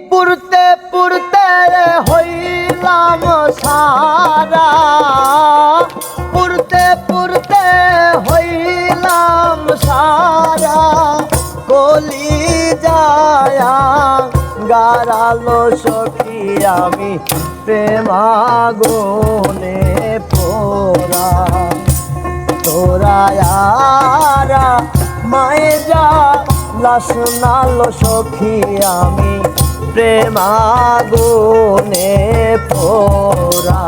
পুরতে পুরতে হইলাম সারা, পুরতে পুরতে হইলাম সারা, কলি যায়া গারালো সখী আমি প্রেমাগুনে পোড়া। তোরা আরা মায়ে যা লাসনালো সখী আমি প্রেমাগুনে পোড়া।